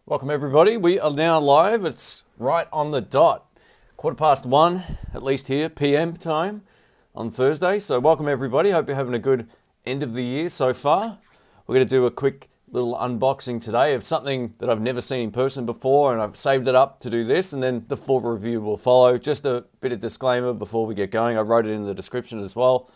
Welcome everybody, we are now live. It's right on the dot, 1:15 at least here, PM time on Thursday. So welcome everybody, hope you're having a good end of the year so far. We're going to do a quick little unboxing today of something that I've never seen in person before, and I've saved it up to do this, and then the full review will follow. Just a bit of disclaimer before we get going, I wrote it in the description as well.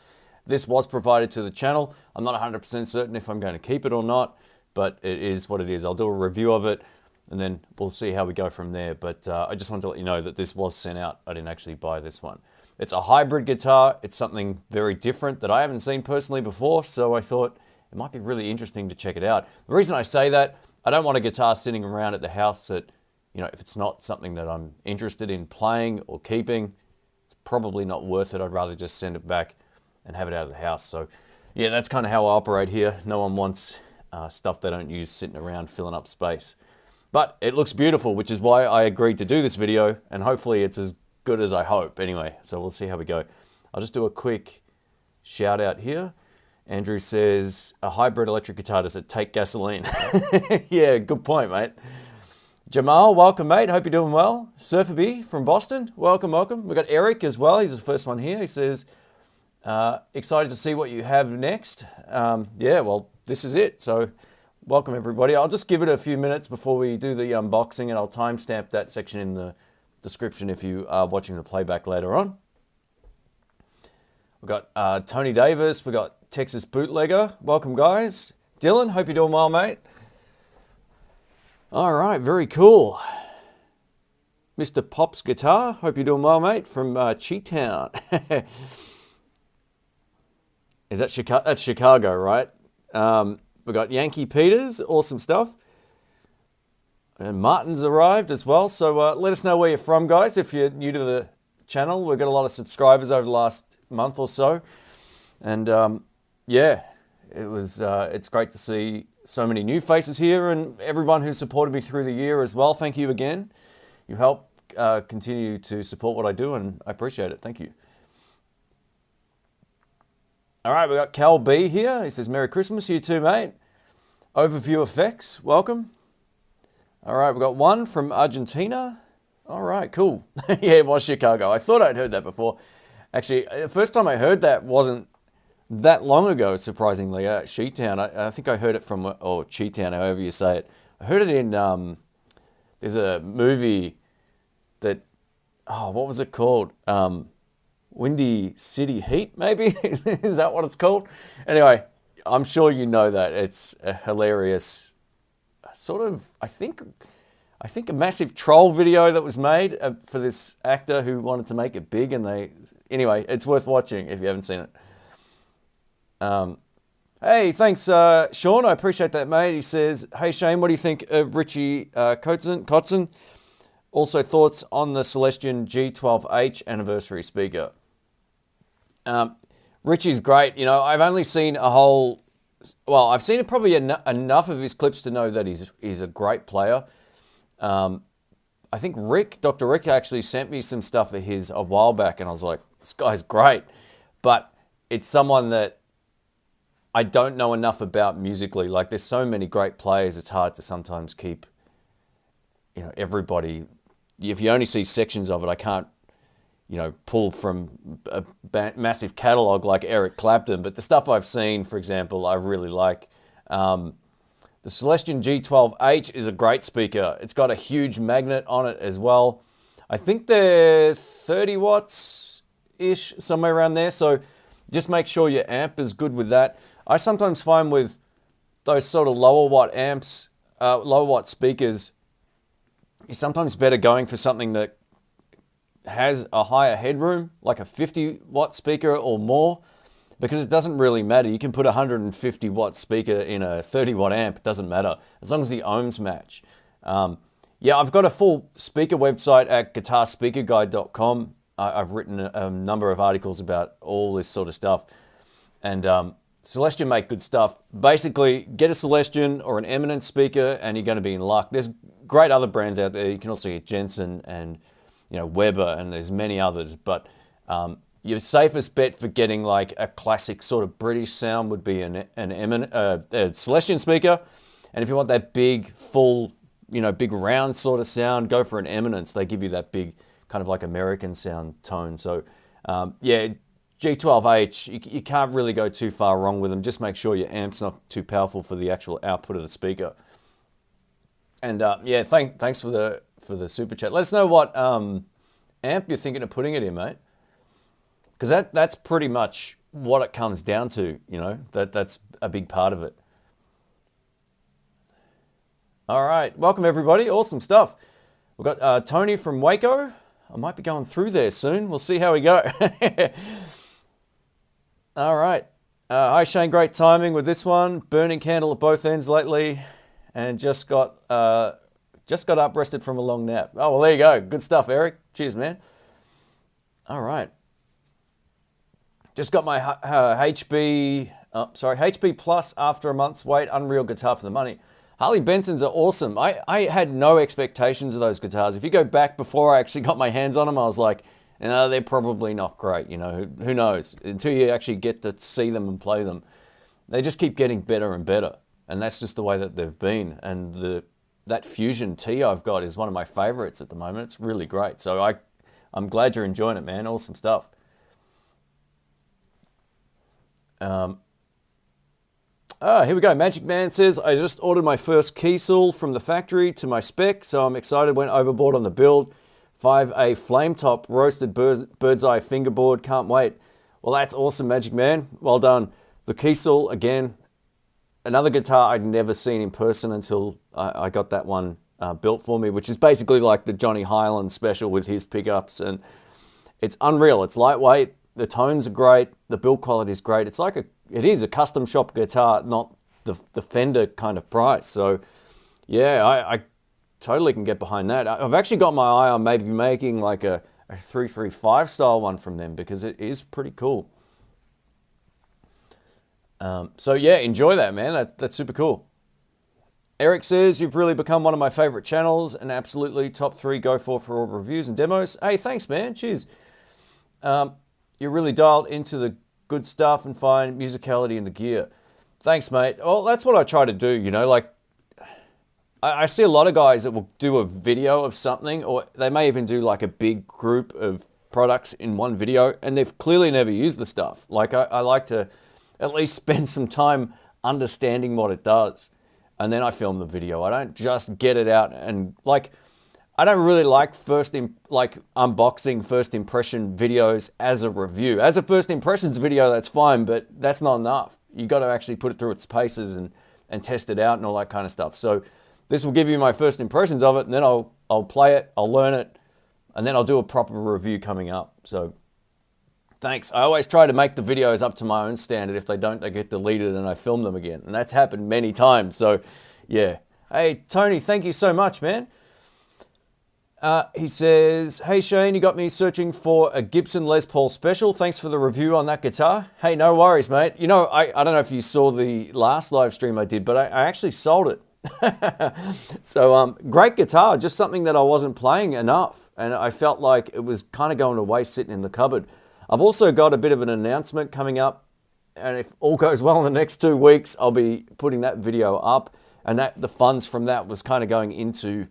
This was provided to the channel. I'm not 100% certain if I'm going to keep it or not, but it is what it is. I'll do a review of it and then we'll see how we go from there. But I just wanted to let you know that this was sent out. I didn't actually buy this one. It's a hybrid guitar. It's something very different that I haven't seen personally before, so I thought it might be really interesting to check it out. The reason I say that, I don't want a guitar sitting around at the house that, you know, if it's not something that I'm interested in playing or keeping, it's probably not worth it. I'd rather just send it back and have it out of the house. So yeah, that's kind of how I operate here. No one wants stuff they don't use sitting around filling up space. But it looks beautiful, which is why I agreed to do this video, and hopefully it's as good as I hope. Anyway, so we'll see how we go. I'll just do a quick shout out here. Andrew says, a hybrid electric guitar, does it take gasoline? Yeah, good point, mate. Jamal, welcome, mate. Hope you're doing well. Surfer B from Boston, welcome, welcome. We've got Eric as well. He's the first one here. He says, excited to see what you have next. Yeah, well, this is it. So welcome everybody. I'll just give it a few minutes before we do the unboxing, and I'll timestamp that section in the description if you are watching the playback later on. We've got Tony Davis. We've got Texas Bootlegger. Welcome, guys. Dylan, hope you're doing well, mate. All right, very cool. Mr. Pop's Guitar. Hope you're doing well, mate, from Cheetown. Is that Chicago? That's Chicago, right? We've got Yankee Peters, awesome stuff. And Martin's arrived as well. So let us know where you're from, guys. If you're new to the channel, we've got a lot of subscribers over the last month or so. And yeah, it's great to see so many new faces here, and everyone who supported me through the year as well. Thank you again. You help continue to support what I do, and I appreciate it. Thank you. All right, we got Cal B here. He says, Merry Christmas. You too, mate. Overview Effects, welcome. All right, we got one from Argentina. All right, cool. Yeah, it was Chicago. I thought I'd heard that before. Actually, the first time I heard that wasn't that long ago, surprisingly. Cheetown. I think I heard it from, or Cheetown, however you say it. I heard it in, there's a movie that, oh, what was it called? Windy City Heat, maybe? Is that what it's called? Anyway, I'm sure you know that. It's a hilarious sort of, I think a massive troll video that was made for this actor who wanted to make it big, and anyway, it's worth watching if you haven't seen it. Hey, thanks, Sean. I appreciate that, mate. He says, hey, Shane, what do you think of Richie Kotzen? Also, thoughts on the Celestion G12H anniversary speaker. Richie's great. You know, I've only seen I've seen probably enough of his clips to know that he's a great player. I think Dr. Rick actually sent me some stuff of his a while back, and I was like, this guy's great. But it's someone that I don't know enough about musically. Like, there's so many great players, it's hard to sometimes keep, you know, everybody. If you only see sections of it, I can't, you know, pull from a massive catalog like Eric Clapton, but the stuff I've seen, for example, I really like. The Celestion G12H is a great speaker. It's got a huge magnet on it as well. I think they're 30 watts-ish, somewhere around there, so just make sure your amp is good with that. I sometimes find with those sort of lower watt amps, lower watt speakers, it's sometimes better going for something that has a higher headroom, like a 50 watt speaker or more, because it doesn't really matter. You can put a 150 watt speaker in a 30 watt amp, it doesn't matter, as long as the ohms match. Yeah, I've got a full speaker website at guitarspeakerguide.com. I've written a number of articles about all this sort of stuff, and Celestion make good stuff. Basically, get a Celestion or an Eminence speaker and you're going to be in luck. There's great other brands out there. You can also get Jensen and, you know, Weber, and there's many others. But your safest bet for getting like a classic sort of British sound would be a Celestion speaker. And if you want that big, full, big round sort of sound, go for an Eminence. They give you that big kind of like American sound tone. So yeah, G12H, you can't really go too far wrong with them. Just make sure your amp's not too powerful for the actual output of the speaker. And yeah, thanks for the super chat. Let us know what amp you're thinking of putting it in, mate. Because that's pretty much what it comes down to, that's a big part of it. All right, welcome everybody, awesome stuff. We've got Tony from Waco. I might be going through there soon. We'll see how we go. All right. Hi Shane, great timing with this one. Burning candle at both ends lately, and just got up rested from a long nap. Oh well, there you go. Good stuff, Eric. Cheers, man. All right. Just got my HB Plus after a month's wait. Unreal guitar for the money. Harley Bensons are awesome. I had no expectations of those guitars. If you go back before I actually got my hands on them, I was like, they're probably not great. Who knows? Until you actually get to see them and play them. They just keep getting better and better. And that's just the way that they've been. And that Fusion T I've got is one of my favorites at the moment. It's really great. So I'm glad you're enjoying it, man. Awesome stuff. Here we go. Magic Man says, I just ordered my first Kiesel from the factory to my spec, so I'm excited, went overboard on the build. 5A flame top roasted bird's eye fingerboard. Can't wait. Well, that's awesome, Magic Man. Well done. The Kiesel, again, another guitar I'd never seen in person until I got that one built for me, which is basically like the Johnny Highland special with his pickups. And it's unreal. It's lightweight. The tones are great. The build quality is great. It's like it is a custom shop guitar, not the Fender kind of price. So yeah, I totally can get behind that. I've actually got my eye on maybe making like a 335 style one from them because it is pretty cool. So yeah, enjoy that, man. That's super cool. Eric says, you've really become one of my favorite channels and absolutely top 3 go for all reviews and demos. Hey, thanks, man. Cheers. You're really dialed into the good stuff and find musicality in the gear. Thanks, mate. Well, that's what I try to do, like I see a lot of guys that will do a video of something, or they may even do like a big group of products in one video, and they've clearly never used the stuff. Like I like to at least spend some time understanding what it does, and then I film the video. I don't just get it out and I don't really like unboxing first impression videos as a review. As a first impressions video, that's fine, but that's not enough. You got to actually put it through its paces and test it out and all that kind of stuff. So this will give you my first impressions of it, and then I'll play it, I'll learn it, and then I'll do a proper review coming up. So thanks. I always try to make the videos up to my own standard. If they don't, they get deleted and I film them again. And that's happened many times. So yeah. Hey, Tony, thank you so much, man. He says, hey Shane, you got me searching for a Gibson Les Paul Special. Thanks for the review on that guitar. Hey, no worries, mate. I don't know if you saw the last live stream I did, but I actually sold it. So great guitar, just something that I wasn't playing enough. And I felt like it was kind of going to waste sitting in the cupboard. I've also got a bit of an announcement coming up. And if all goes well in the next 2 weeks, I'll be putting that video up. And the funds from that was kind of going into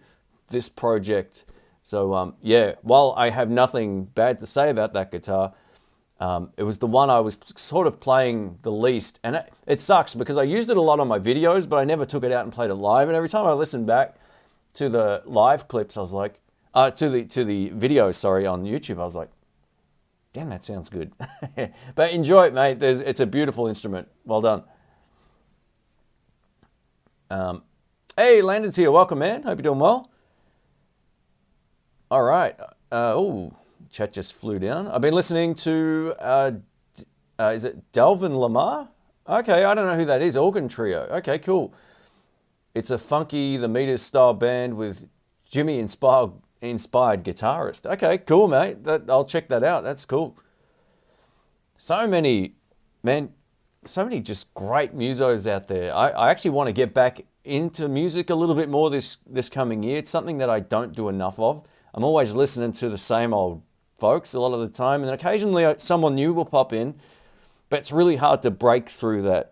this project. So yeah, while I have nothing bad to say about that guitar, it was the one I was sort of playing the least. And it sucks because I used it a lot on my videos, but I never took it out and played it live. And every time I listened back to the live clips, I was like, to the videos, sorry, on YouTube, I was like, damn, that sounds good. But enjoy it, mate. It's a beautiful instrument. Well done. Hey, Landon's here. Welcome, man. Hope you're doing well. All right. Chat just flew down. I've been listening to, is it Delvin Lamar? Okay, I don't know who that is. Organ Trio. Okay, cool. It's a funky, the Meters style band with Jimmy inspired guitarist. Okay, cool, mate. I'll check that out. That's cool. So many just great musos out there. I actually want to get back into music a little bit more this coming year. It's something that I don't do enough of. I'm always listening to the same old folks a lot of the time, and then occasionally someone new will pop in, but it's really hard to break through that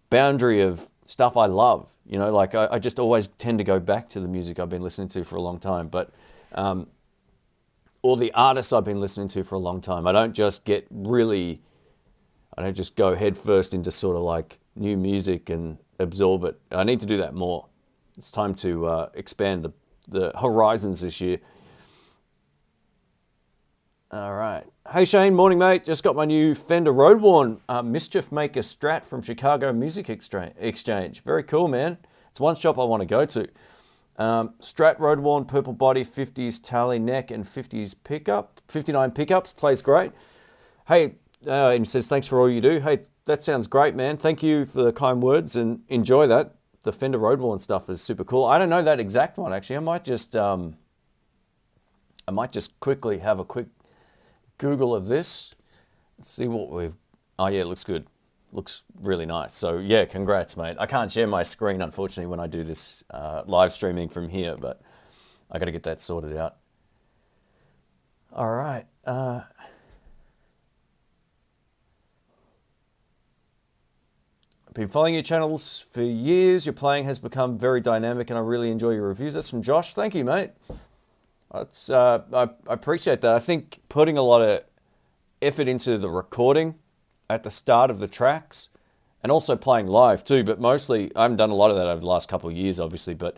boundary of stuff I love. You know, like I just always tend to go back to the music I've been listening to for a long time, but or the artists I've been listening to for a long time. I don't just go head first into sort of like new music and absorb it. I need to do that more. It's time to expand the horizons this year. All right. Hey Shane, morning mate. Just got my new Fender Roadworn Mischief Maker Strat from Chicago Music Exchange. Very cool, man. It's one shop I want to go to. Strat Roadworn, purple body, 50s tally neck and 50s pickup, 59 pickups. Plays great. Hey, and says thanks for all you do. Hey, that sounds great, man. Thank you for the kind words and enjoy that. The Fender Roadworn stuff is super cool. I don't know that exact one actually. I might just quickly have a quick Google of this. Let's see what we've. Oh yeah, it looks good. Looks really nice. So yeah, congrats, mate. I can't share my screen unfortunately when I do this live streaming from here, but I got to get that sorted out. All right. I've been following your channels for years. Your playing has become very dynamic, and I really enjoy your reviews. That's from Josh. Thank you, mate. It's, I appreciate that. I think putting a lot of effort into the recording at the start of the tracks and also playing live too, but mostly I haven't done a lot of that over the last couple of years, obviously, but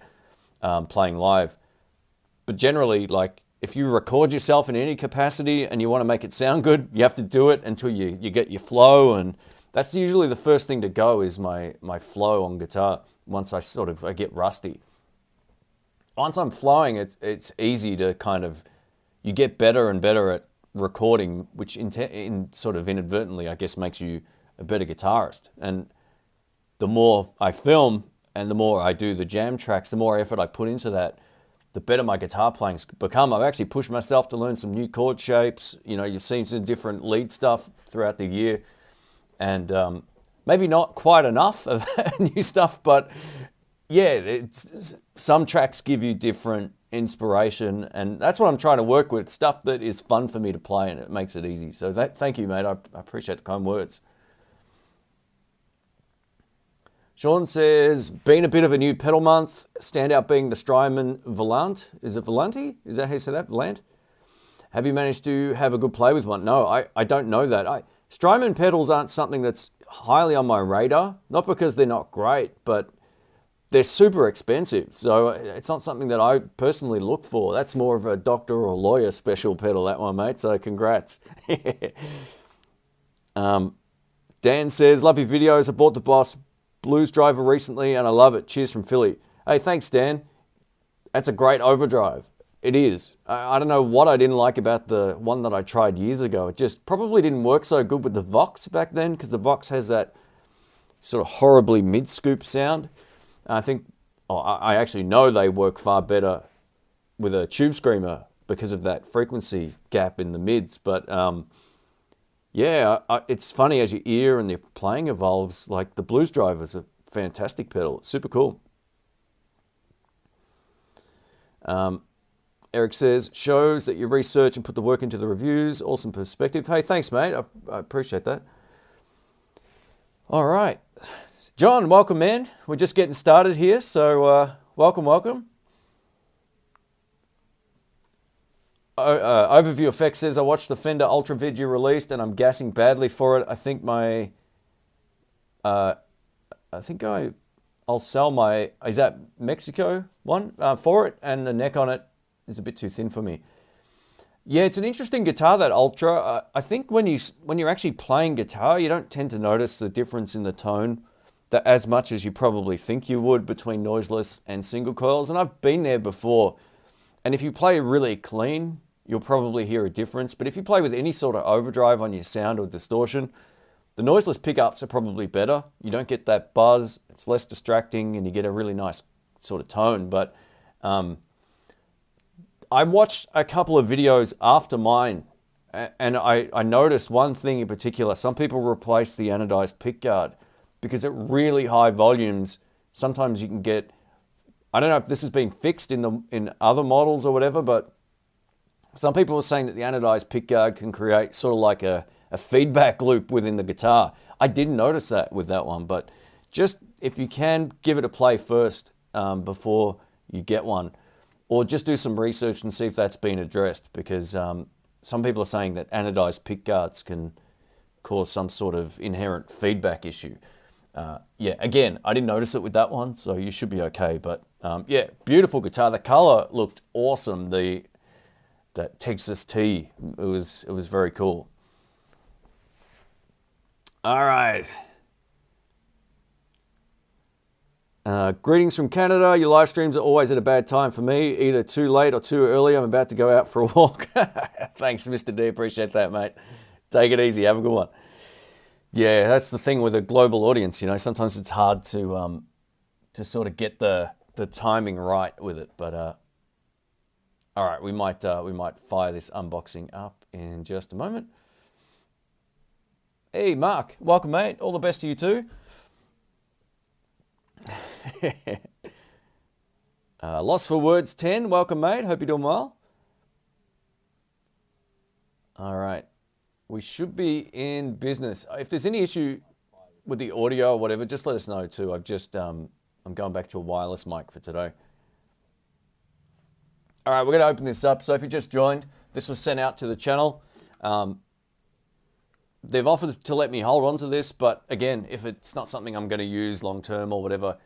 playing live. But generally, like if you record yourself in any capacity and you want to make it sound good, you have to do it until you get your flow, and that's usually the first thing to go is my flow on guitar once I get rusty. Once I'm flowing, it's easy to kind of, you get better and better at recording, which in sort of inadvertently, I guess, makes you a better guitarist. And the more I film and the more I do the jam tracks, the more effort I put into that, the better my guitar playing's become. I've actually pushed myself to learn some new chord shapes. You know, you've seen some different lead stuff throughout the year, and maybe not quite enough of new stuff, but yeah, some tracks give you different inspiration, and that's what I'm trying to work with, stuff that is fun for me to play, and it makes it easy. So thank you, mate. I appreciate the kind words. Sean says, been a bit of a new pedal month. Standout being the Strymon Volant. Is it Volanti? Is that how you say that? Volant? Have you managed to have a good play with one? No, I don't know that. Strymon pedals aren't something that's highly on my radar. Not because they're not great, but they're super expensive, so it's not something that I personally look for. That's more of a doctor or lawyer special pedal, that one, mate, so congrats. Dan says, love your videos. I bought the Boss Blues driver recently, and I love it. Cheers from Philly. Hey, thanks, Dan. That's a great overdrive. It is. I don't know what I didn't like about the one that I tried years ago. It just probably didn't work so good with the Vox back then, because the Vox has that sort of horribly mid-scoop sound. I actually know they work far better with a tube screamer because of that frequency gap in the mids. But yeah, it's funny as your ear and your playing evolves. Like the Blues driver is a fantastic pedal. It's super cool. Eric says, shows that you research and put the work into the reviews. Awesome perspective. Hey, thanks, mate. I appreciate that. All right. John, welcome, man. We're just getting started here, so welcome. Overview Effect says, I watched the Fender Ultra vid you released, and I'm gassing badly for it. I think I'll sell my, is that Mexico one for it, and the neck on it is a bit too thin for me. Yeah, it's an interesting guitar, that Ultra. I think when you're actually playing guitar, you don't tend to notice the difference in the tone that as much as you probably think you would between noiseless and single coils. And I've been there before. And if you play really clean, you'll probably hear a difference. But if you play with any sort of overdrive on your sound or distortion, the noiseless pickups are probably better. You don't get that buzz. It's less distracting, and you get a really nice sort of tone. But I watched a couple of videos after mine, and I noticed one thing in particular. Some people replace the anodized pickguard because at really high volumes, sometimes you can get, I don't know if this has been fixed in other models or whatever, but some people are saying that the anodized pickguard can create sort of like a feedback loop within the guitar. I didn't notice that with that one, but just if you can, give it a play first before you get one, or just do some research and see if that's been addressed, because some people are saying that anodized pick guards can cause some sort of inherent feedback issue. Yeah, again, I didn't notice it with that one, so you should be okay. But yeah, beautiful guitar. The color looked awesome. That Texas T, it was very cool. All right. Greetings from Canada. Your live streams are always at a bad time for me, either too late or too early. I'm about to go out for a walk. Thanks, Mr. D. Appreciate that, mate. Take it easy. Have a good one. Yeah, that's the thing with a global audience. You know, sometimes it's hard to sort of get the timing right with it. But all right, we might fire this unboxing up in just a moment. Hey, Mark, welcome, mate. All the best to you too. Lost for Words 10, welcome, mate. Hope you're doing well. All right, we should be in business. If there's any issue with the audio or whatever, just let us know too. I've just I'm going back to a wireless mic for today. All right, we're going to open this up. So if you just joined, this was sent out to the channel. They've offered to let me hold on to this, but again, if it's not something I'm going to use long term or whatever,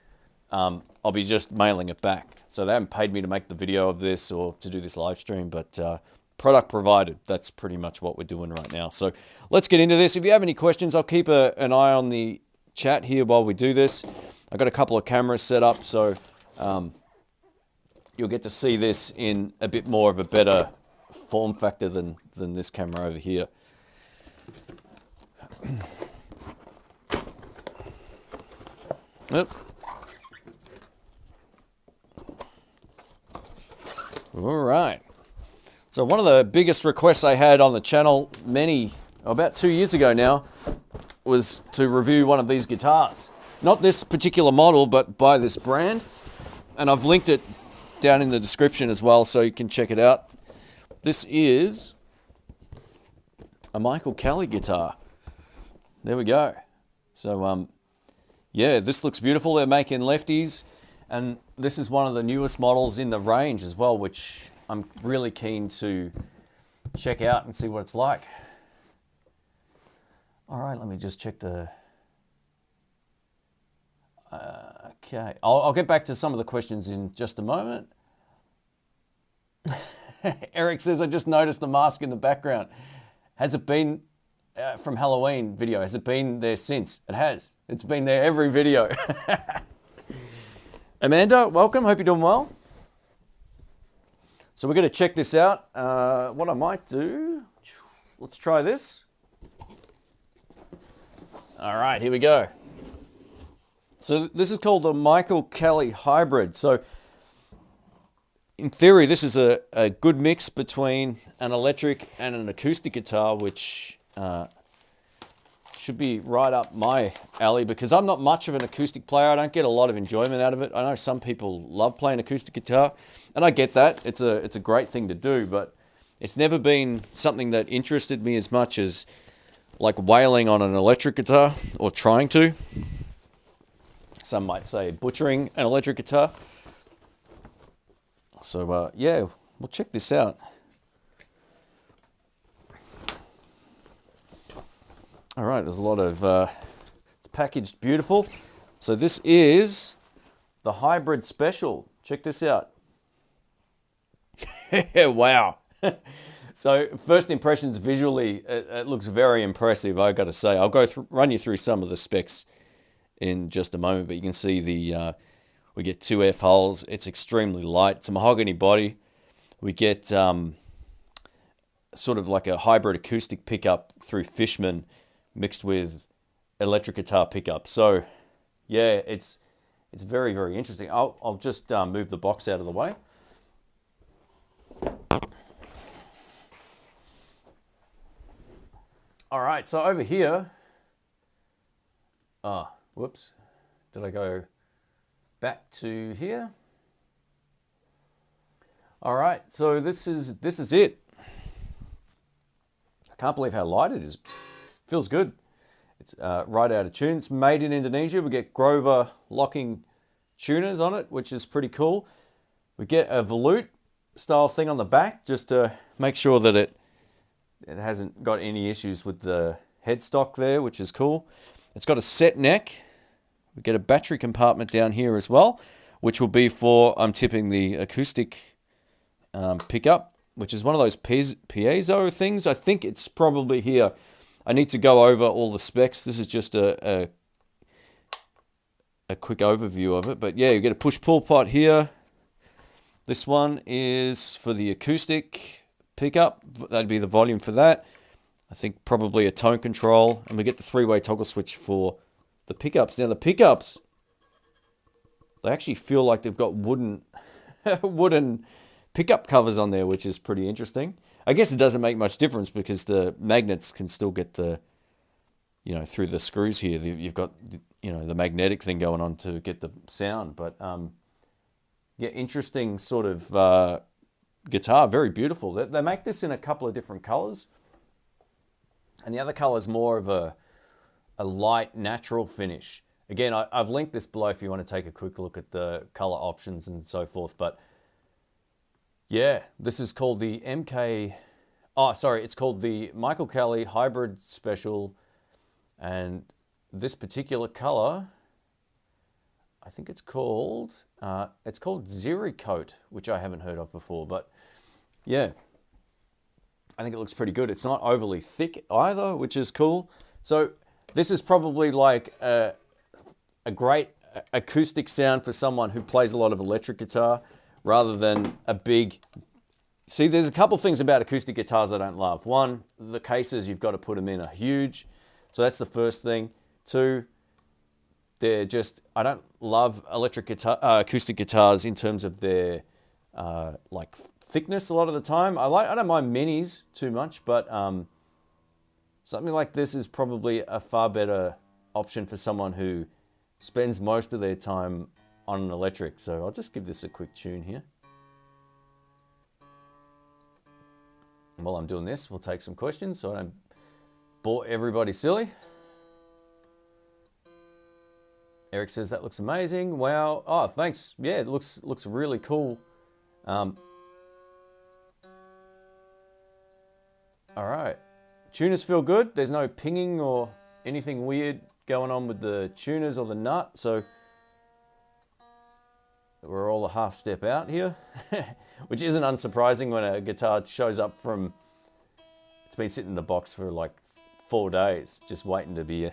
I'll be just mailing it back. So they haven't paid me to make the video of this or to do this live stream, but product provided. That's pretty much what we're doing right now. So let's get into this. If you have any questions, I'll keep an eye on the chat here while we do this. I've got a couple of cameras set up, so you'll get to see this in a bit more of a better form factor than this camera over here. Yep. All right. So one of the biggest requests I had on the channel about 2 years ago now was to review one of these guitars. Not this particular model, but by this brand. And I've linked it down in the description as well, so you can check it out. This is a Michael Kelly guitar. There we go. So, yeah, this looks beautiful. They're making lefties. And this is one of the newest models in the range as well, which I'm really keen to check out and see what it's like. All right, let me just check the... okay, I'll get back to some of the questions in just a moment. Eric says, I just noticed the mask in the background. Has it been... from Halloween video, has it been there since? It has. It's been there every video. Amanda, welcome. Hope you're doing well. So we're going to check this out. What I might do, let's try this. All right, here we go. So this is called the Michael Kelly Hybrid. So in theory, this is a good mix between an electric and an acoustic guitar, which should be right up my alley, because I'm not much of an acoustic player. I don't get a lot of enjoyment out of it. I know some people love playing acoustic guitar, and I get that. It's a great thing to do, but it's never been something that interested me as much as like wailing on an electric guitar, or trying to. Some might say butchering an electric guitar. So yeah, we'll check this out. All right, there's a lot of, it's packaged beautiful. So this is the Hybrid Special. Check this out. Wow. So first impressions visually, it looks very impressive, I got to say. I'll run you through some of the specs in just a moment, but you can see we get 2 F holes. It's extremely light. It's a mahogany body. We get sort of like a hybrid acoustic pickup through Fishman, mixed with electric guitar pickup. So yeah, it's very, very interesting. I'll just move the box out of the way. All right, so over here, whoops, did I go back to here? All right, so this is it. I can't believe how light it is. Feels good. It's right out of tune. It's made in Indonesia. We get Grover locking tuners on it, which is pretty cool. We get a volute style thing on the back just to make sure that it hasn't got any issues with the headstock there, which is cool. It's got a set neck. We get a battery compartment down here as well, which will be for, I'm tipping, the acoustic pickup, which is one of those piezo things. I think it's probably here. I need to go over all the specs. This is just a quick overview of it. But yeah, you get a push-pull pot here. This one is for the acoustic pickup. That'd be the volume for that. I think probably a tone control. And we get the 3-way toggle switch for the pickups. Now the pickups, they actually feel like they've got wooden pickup covers on there, which is pretty interesting. I guess it doesn't make much difference because the magnets can still get the, through the screws here. You've got, the magnetic thing going on to get the sound. But yeah, interesting sort of guitar. Very beautiful. They make this in a couple of different colors. And the other color is more of a light, natural finish. Again, I've linked this below if you want to take a quick look at the color options and so forth. But yeah, this is called the it's called the Michael Kelly Hybrid Special. And this particular color, I think it's called Zeri Coat, which I haven't heard of before. But yeah, I think it looks pretty good. It's not overly thick either, which is cool. So this is probably like a great acoustic sound for someone who plays a lot of electric guitar rather than a big... See, there's a couple things about acoustic guitars I don't love. One, the cases, you've got to put them in, are huge. So that's the first thing. Two, they're just... I don't love acoustic guitars in terms of their like thickness a lot of the time. I don't mind minis too much, but something like this is probably a far better option for someone who spends most of their time on an electric. So I'll just give this a quick tune here. And while I'm doing this, we'll take some questions so I don't bore everybody silly. Eric says, that looks amazing. Wow. Oh, thanks. Yeah, it looks really cool. All right. Tuners feel good. There's no pinging or anything weird going on with the tuners or the nut. So we're all a half step out here, which isn't unsurprising when a guitar shows up from... It's been sitting in the box for like 4 days, just waiting to be...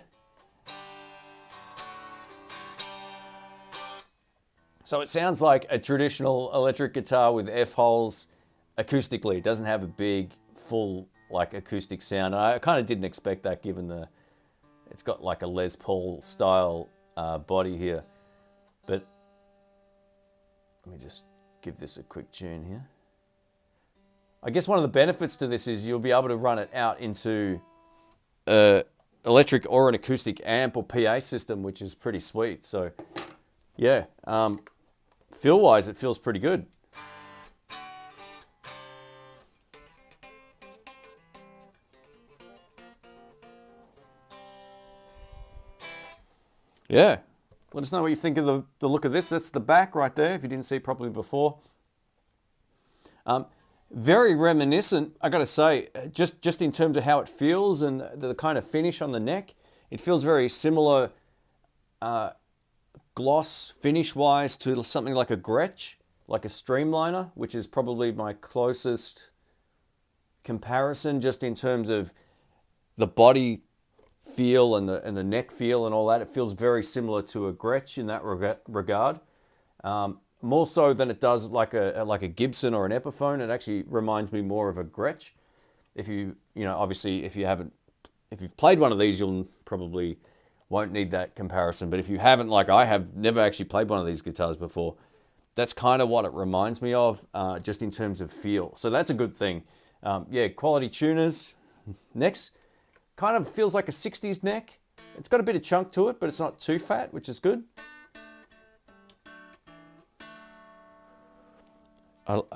So it sounds like a traditional electric guitar with F-holes acoustically. It doesn't have a big, full, like acoustic sound. I kind of didn't expect that given it's got like a Les Paul style body here. But let me just give this a quick tune here. I guess one of the benefits to this is you'll be able to run it out into electric or an acoustic amp or PA system, which is pretty sweet. So yeah, feel-wise, it feels pretty good. Yeah, let us know what you think of the look of this. That's the back right there, if you didn't see it properly before. Very reminiscent, I gotta say, just in terms of how it feels and the kind of finish on the neck. It feels very similar gloss finish-wise to something like a Gretsch, like a Streamliner, which is probably my closest comparison just in terms of the body feel and the neck feel and all that. It feels very similar to a Gretsch in that regard. More so than it does like a Gibson or an Epiphone. It actually reminds me more of a Gretsch. If obviously if you've played one of these, you'll probably won't need that comparison. But if you haven't, like I have never actually played one of these guitars before, that's kind of what it reminds me of, just in terms of feel. So that's a good thing. Yeah, quality tuners. Next. Kind of feels like a 60s neck. It's got a bit of chunk to it, but it's not too fat, which is good.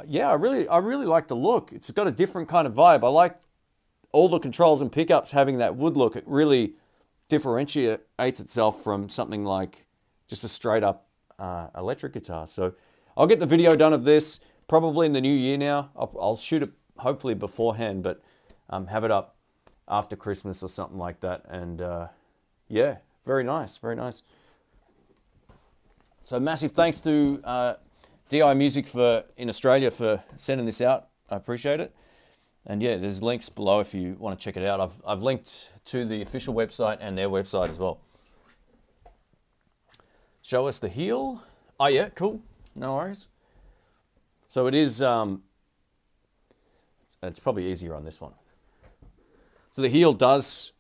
Yeah, I really like the look. It's got a different kind of vibe. I like all the controls and pickups having that wood look. It really differentiates itself from something like just a straight up electric guitar. So I'll get the video done of this probably in the new year now. I'll shoot it hopefully beforehand, but have it up after Christmas or something like that. And yeah, very nice, very nice. So massive thanks to DI Music in Australia for sending this out. I appreciate it. And yeah, there's links below if you want to check it out. I've linked to the official website and their website as well. Show us the heel. Oh yeah, cool. No worries. So it is, it's probably easier on this one. So the heel does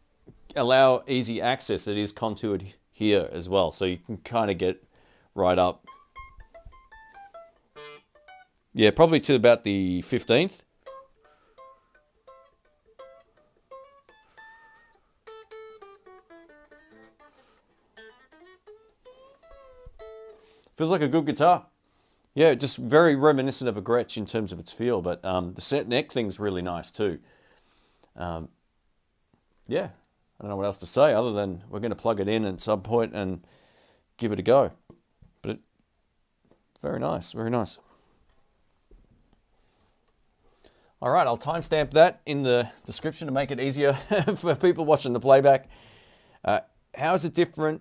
allow easy access. It is contoured here as well. So you can kind of get right up. Yeah, probably to about the 15th. Feels like a good guitar. Yeah, just very reminiscent of a Gretsch in terms of its feel, but the set neck thing's really nice too. Yeah, I don't know what else to say other than we're going to plug it in at some point and give it a go. But very nice, very nice. All right, I'll timestamp that in the description to make it easier for people watching the playback. How is it different?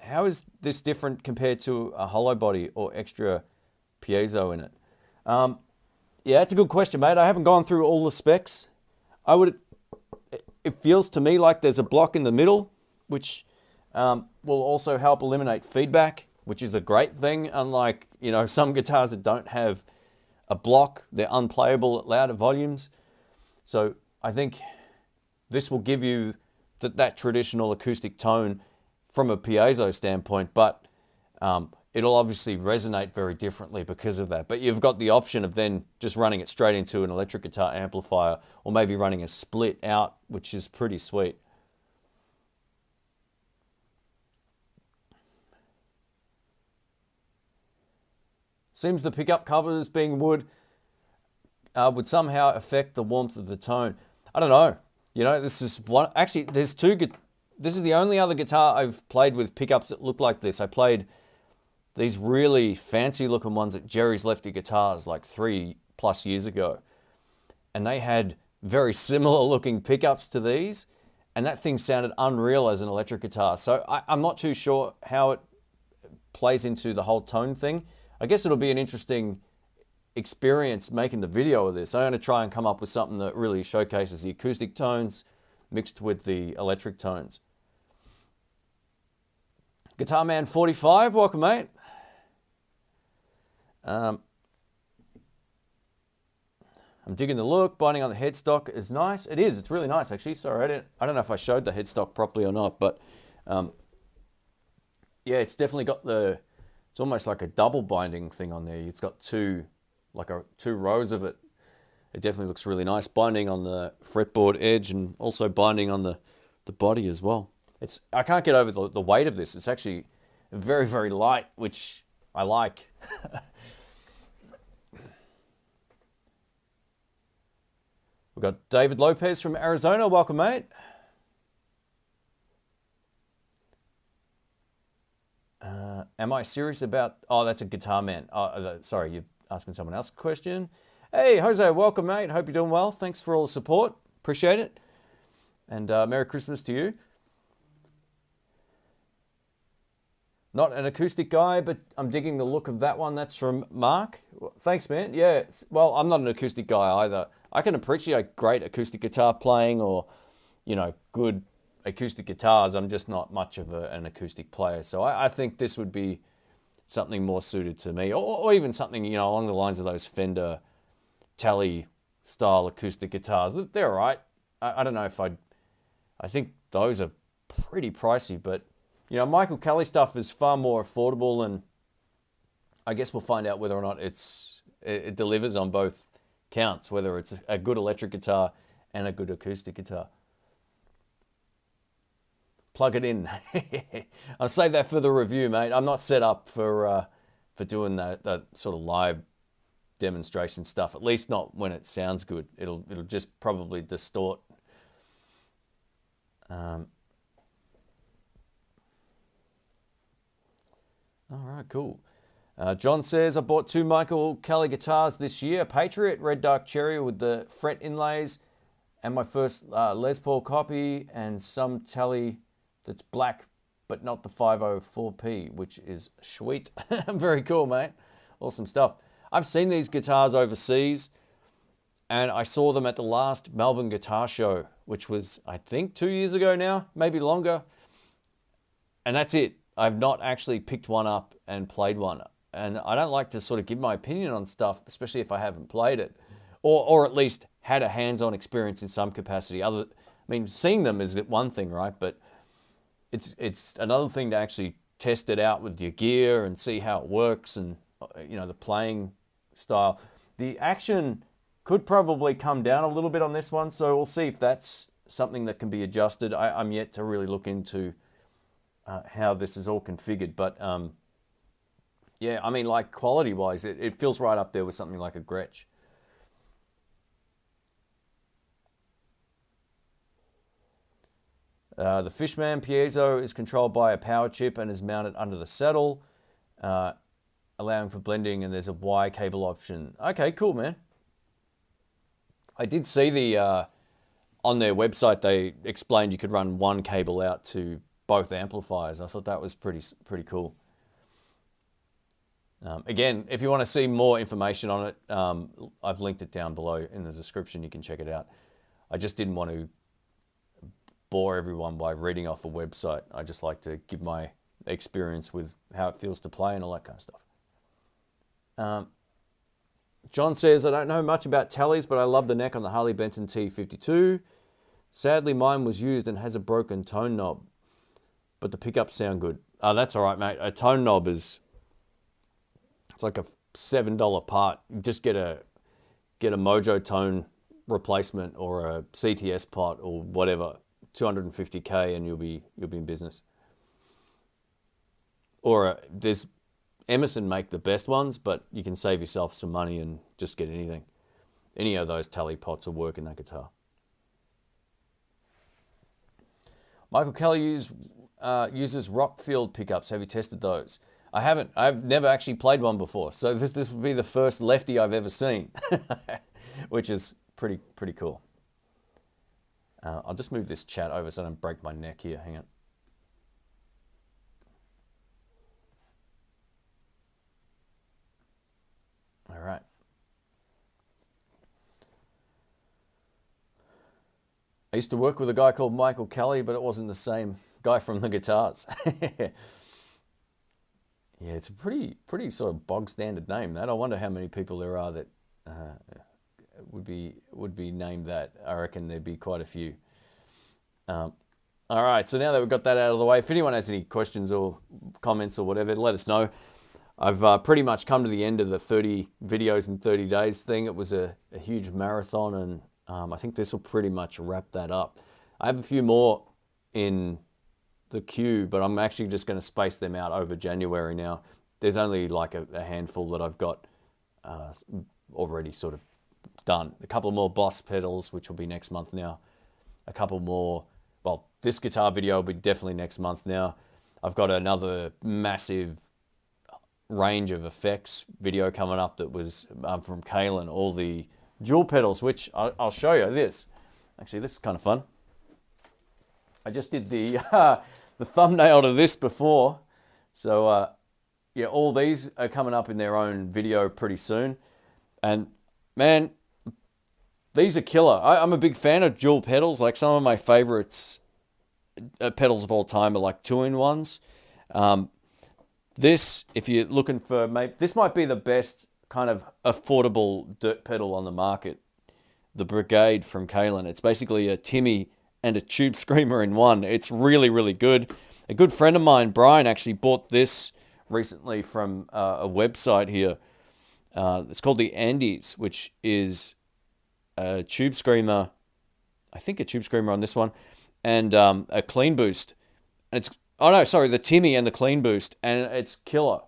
How is this different compared to a hollow body or extra piezo in it? Yeah, it's a good question, mate. I haven't gone through all the specs. It feels to me like there's a block in the middle, which will also help eliminate feedback, which is a great thing. Unlike, some guitars that don't have a block, they're unplayable at louder volumes. So I think this will give you that traditional acoustic tone from a piezo standpoint, but it'll obviously resonate very differently because of that. But you've got the option of then just running it straight into an electric guitar amplifier, or maybe running a split out, which is pretty sweet. Seems the pickup covers being wood would somehow affect the warmth of the tone. I don't know. This is one. Actually, there's two. This is the only other guitar I've played with pickups that look like this. I played these really fancy looking ones at Jerry's Lefty Guitars like 3+ years ago. And they had very similar looking pickups to these. And that thing sounded unreal as an electric guitar. So I'm not too sure how it plays into the whole tone thing. I guess it'll be an interesting experience making the video of this. I'm going to try and come up with something that really showcases the acoustic tones mixed with the electric tones. Guitar Man 45, welcome, mate. I'm digging the look. Binding on the headstock is nice. It is. It's really nice, actually. Sorry, I don't know if I showed the headstock properly or not, but yeah, it's definitely got it's almost like a double binding thing on there. It's got two rows of it. It definitely looks really nice. Binding on the fretboard edge and also binding on the body as well. I can't get over the weight of this. It's actually very, very light, which I like. We've got David Lopez from Arizona. Welcome, mate. Am I serious about... Oh, that's a Guitar Man. Oh, sorry, you're asking someone else a question. Hey, Jose, welcome, mate. Hope you're doing well. Thanks for all the support. Appreciate it. And Merry Christmas to you. Not an acoustic guy, but I'm digging the look of that one. That's from Mark. Thanks, man. Yeah, well, I'm not an acoustic guy either. I can appreciate great acoustic guitar playing or, good acoustic guitars. I'm just not much of an acoustic player. So I think this would be something more suited to me, or even something, along the lines of those Fender Tele style acoustic guitars. They're all right. I don't know if I think those are pretty pricey, but Michael Kelly stuff is far more affordable, and I guess we'll find out whether or not it delivers on both counts, whether it's a good electric guitar and a good acoustic guitar. Plug it in. I'll save that for the review, mate. I'm not set up for doing that sort of live demonstration stuff, at least not when it sounds good. It'll just probably distort. All right, cool. John says, I bought 2 Michael Kelly guitars this year. Patriot, Red Dark Cherry with the fret inlays, and my first Les Paul copy, and some Tele that's black, but not the 504P, which is sweet. Very cool, mate. Awesome stuff. I've seen these guitars overseas, and I saw them at the last Melbourne Guitar Show, which was, I think, 2 years ago now, maybe longer. And that's it. I've not actually picked one up and played one. And I don't like to sort of give my opinion on stuff, especially if I haven't played it, or at least had a hands-on experience in some capacity. I mean, seeing them is one thing, right? But it's another thing to actually test it out with your gear and see how it works, and the playing style. The action could probably come down a little bit on this one, so we'll see if that's something that can be adjusted. I'm yet to really look into how this is all configured, but yeah, I mean, like quality-wise, it feels right up there with something like a Gretsch. The Fishman piezo is controlled by a power chip and is mounted under the saddle, allowing for blending, and there's a Y cable option. Okay, cool, man. I did see on their website, they explained you could run one cable out to both amplifiers. I thought that was pretty cool. Again, if you want to see more information on it, I've linked it down below in the description. You can check it out. I just didn't want to bore everyone by reading off a website. I just like to give my experience with how it feels to play and all that kind of stuff. John says, I don't know much about tallies, but I love the neck on the Harley Benton T52. Sadly, mine was used and has a broken tone knob, but the pickups sound good. That's all right, mate. A tone knob it's like a $7 part. You just get a Mojo tone replacement or a CTS pot or whatever, $250K, and you'll be in business. Or there's Emerson make the best ones, but you can save yourself some money and just get anything. Any of those tally pots will work in that guitar. Michael Kelly uses Rockfield pickups. Have you tested those? I haven't. I've never actually played one before, so this would be the first lefty I've ever seen, which is pretty cool. I'll just move this chat over so I don't break my neck here. Hang on. All right. I used to work with a guy called Michael Kelly, but it wasn't the same guy from the guitars. Yeah, it's a pretty sort of bog standard name. That I wonder how many people there are that would be named that. I reckon there'd be quite a few. All right, so now that we've got that out of the way, if anyone has any questions or comments or whatever, let us know. I've pretty much come to the end of the 30 videos in 30 days thing. It was a huge marathon, and I think this will pretty much wrap that up. I have a few more in the queue, but I'm actually just going to space them out over January now. There's only like a handful that I've got already sort of done. A couple more Boss pedals, which will be next month now. A couple more, well, this guitar video will be definitely next month now. I've got another massive range of effects video coming up that was from Kalen, all the dual pedals, which I'll show you this. Actually, this is kind of fun. I just did the thumbnail to this before. So yeah, all these are coming up in their own video pretty soon. And man, these are killer. I'm a big fan of dual pedals. Like some of my favorites pedals of all time are like 2-in-1s. This, if you're looking for, this might be the best kind of affordable dirt pedal on the market. The Brigade from Kalen. It's basically a Timmy and a tube screamer in one. It's really, really good. A good friend of mine, Brian, actually bought this recently from a website here. It's called the Andes, which is a tube screamer. I think a tube screamer on this one, and a clean boost. And it's the Timmy and the clean boost, and it's killer.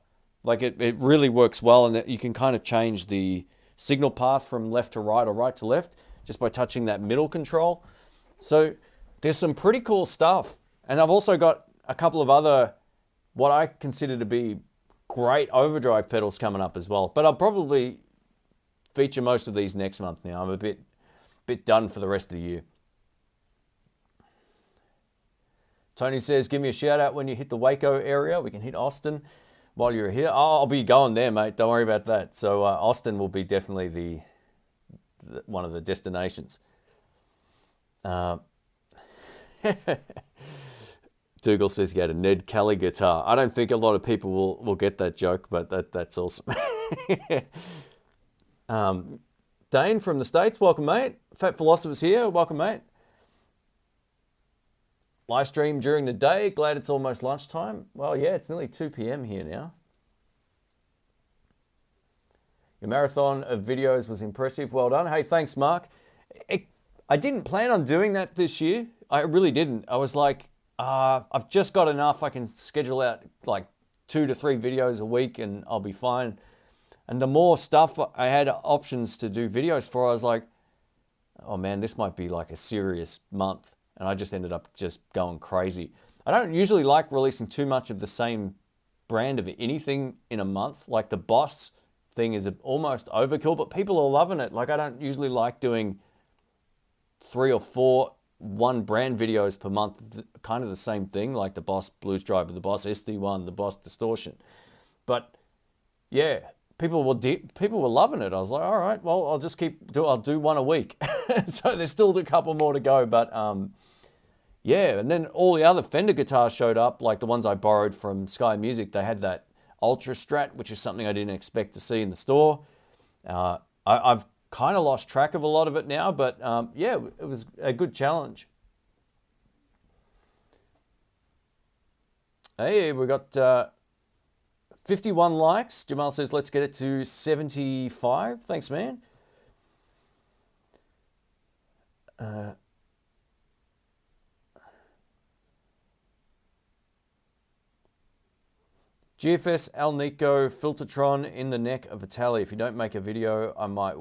Like it really works well, and you can kind of change the signal path from left to right or right to left just by touching that middle control. So there's some pretty cool stuff. And I've also got a couple of other, what I consider to be great overdrive pedals coming up as well. But I'll probably feature most of these next month now. I'm a bit done for the rest of the year. Tony says, give me a shout out when you hit the Waco area. We can hit Austin while you're here. Oh, I'll be going there, mate. Don't worry about that. So Austin will be definitely the one of the destinations. Dougal says he had a Ned Kelly guitar. I don't think a lot of people will get that joke, but that's awesome. Dane from the States, welcome, mate. Fat Philosopher's here, welcome, mate. Live stream during the day. Glad it's almost lunchtime. Well, yeah, it's nearly 2 p.m. here now. Your marathon of videos was impressive. Well done. Hey, thanks, Mark. I didn't plan on doing that this year. I really didn't. I was like, I've just got enough. I can schedule out like 2 to 3 videos a week and I'll be fine. And the more stuff I had options to do videos for, I was like, oh man, this might be like a serious month. And I just ended up just going crazy. I don't usually like releasing too much of the same brand of anything in a month. Like the Boss thing is almost overkill, but people are loving it. Like I don't usually like doing 3 or 4 one brand videos per month, kind of the same thing, like the Boss Blues Driver, the Boss SD1, the Boss Distortion. But yeah, people were loving it. I was like, all right, well, I'll do one a week. So there's still a couple more to go, but yeah. And then all the other Fender guitars showed up, like the ones I borrowed from Sky Music. They had that Ultra Strat, which is something I didn't expect to see in the store. I've kind of lost track of a lot of it now, but yeah, it was a good challenge. Hey, we got 51 likes. Jamal says, let's get it to 75. Thanks, man. GFS Al Nico Filtertron in the neck of a tally. If you don't make a video, I might.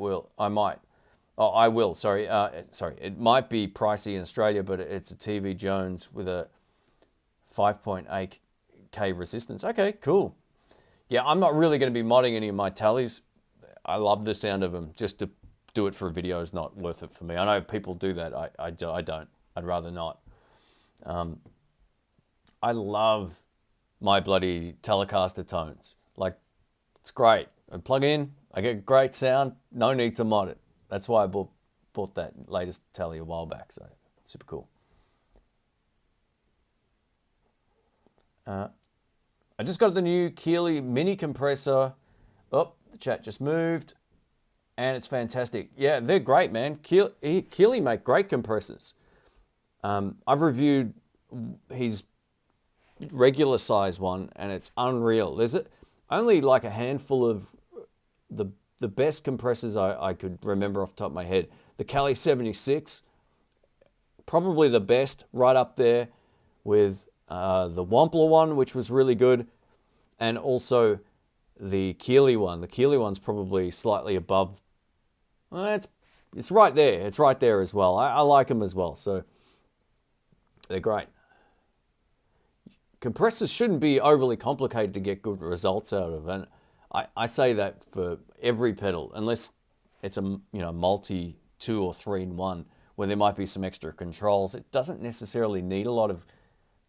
Oh, I will. Sorry. It might be pricey in Australia, but it's a TV Jones with a 5.8K resistance. Okay, cocool. Yeah, I'm not really going to be modding any of my tallies. I love the sound of them. Just to do it for a video is not worth it for me. I know people do that. I don't. I'd rather not. I love my bloody Telecaster tones. Like, it's great. I plug in, I get great sound, no need to mod it. That's why I bought that latest tally a while back, so super cool. I just got the new Keeley mini compressor. Oh, the chat just moved, and it's fantastic. Yeah, they're great, man. Keeley make great compressors. I've reviewed his regular size one, and it's unreal. There's only like a handful of the best compressors I could remember off the top of my head. The Cali 76, probably the best, right up there with the Wampler one, which was really good, and also the Keeley one. The Keeley one's probably slightly above. It's right there. It's right there as well. I like them as well, so they're great. Compressors shouldn't be overly complicated to get good results out of, and I say that for every pedal, unless it's a multi 2 or 3 in 1, where there might be some extra controls. It doesn't necessarily need a lot of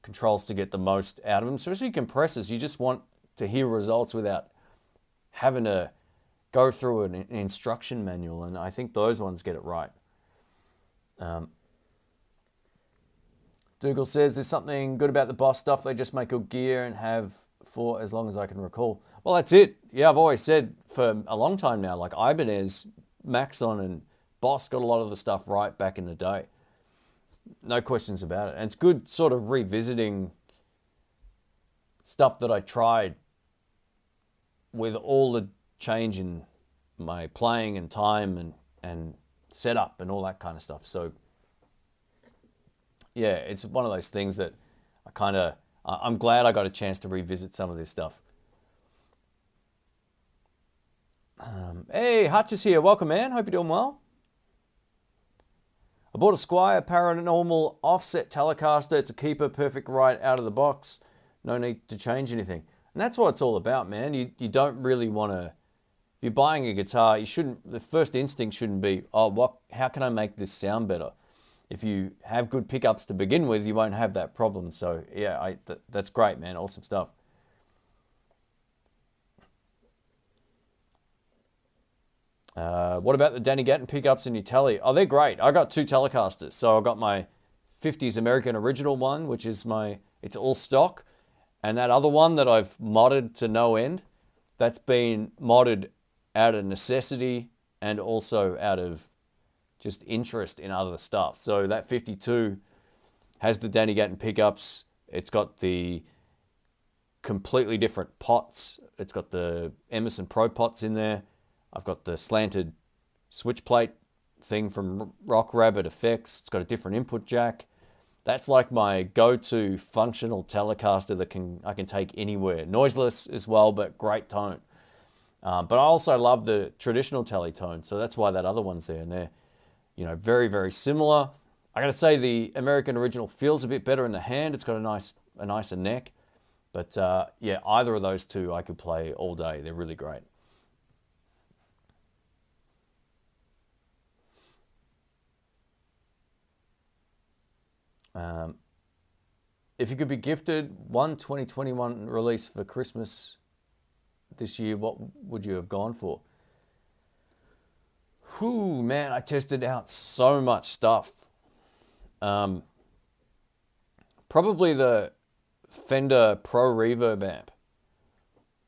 controls to get the most out of them. Especially compressors, you just want to hear results without having to go through an instruction manual, and I think those ones get it right. Dougal says, there's something good about the Boss stuff. They just make good gear and have for as long as I can recall. Well, that's it. Yeah, I've always said for a long time now, like Ibanez, Maxon, and Boss got a lot of the stuff right back in the day. No questions about it. And it's good sort of revisiting stuff that I tried with all the change in my playing and time and setup and all that kind of stuff. So yeah, it's one of those things that I'm glad I got a chance to revisit some of this stuff. Hey, Hutch is here. Welcome, man. Hope you're doing well. I bought a Squier Paranormal offset Telecaster. It's a keeper, perfect right out of the box. No need to change anything. And that's what it's all about, man. You don't really want to, if you're buying a guitar, the first instinct shouldn't be, oh, how can I make this sound better? If you have good pickups to begin with, you won't have that problem. So yeah, that's great, man. Awesome stuff. What about the Danny Gatton pickups in your Tele? Oh, they're great. I got 2 Telecasters. So I got my 50s American original one, which is it's all stock. And that other one that I've modded to no end, that's been modded out of necessity and also out of just interest in other stuff. So that 52 has the Danny Gatton pickups. It's got the completely different pots. It's got the Emerson Pro pots in there. I've got the slanted switch plate thing from Rock Rabbit Effects. It's got a different input jack. That's like my go-to functional Telecaster that I can take anywhere. Noiseless as well, but great tone. But I also love the traditional Teletone, so that's why that other one's there. And they're, very, very similar. I got to say the American original feels a bit better in the hand. It's got a nicer neck. But yeah, either of those two I could play all day. They're really great. If you could be gifted one 2021 release for Christmas this year, what would you have gone for? Whew, man, I tested out so much stuff. Probably the Fender Pro Reverb amp.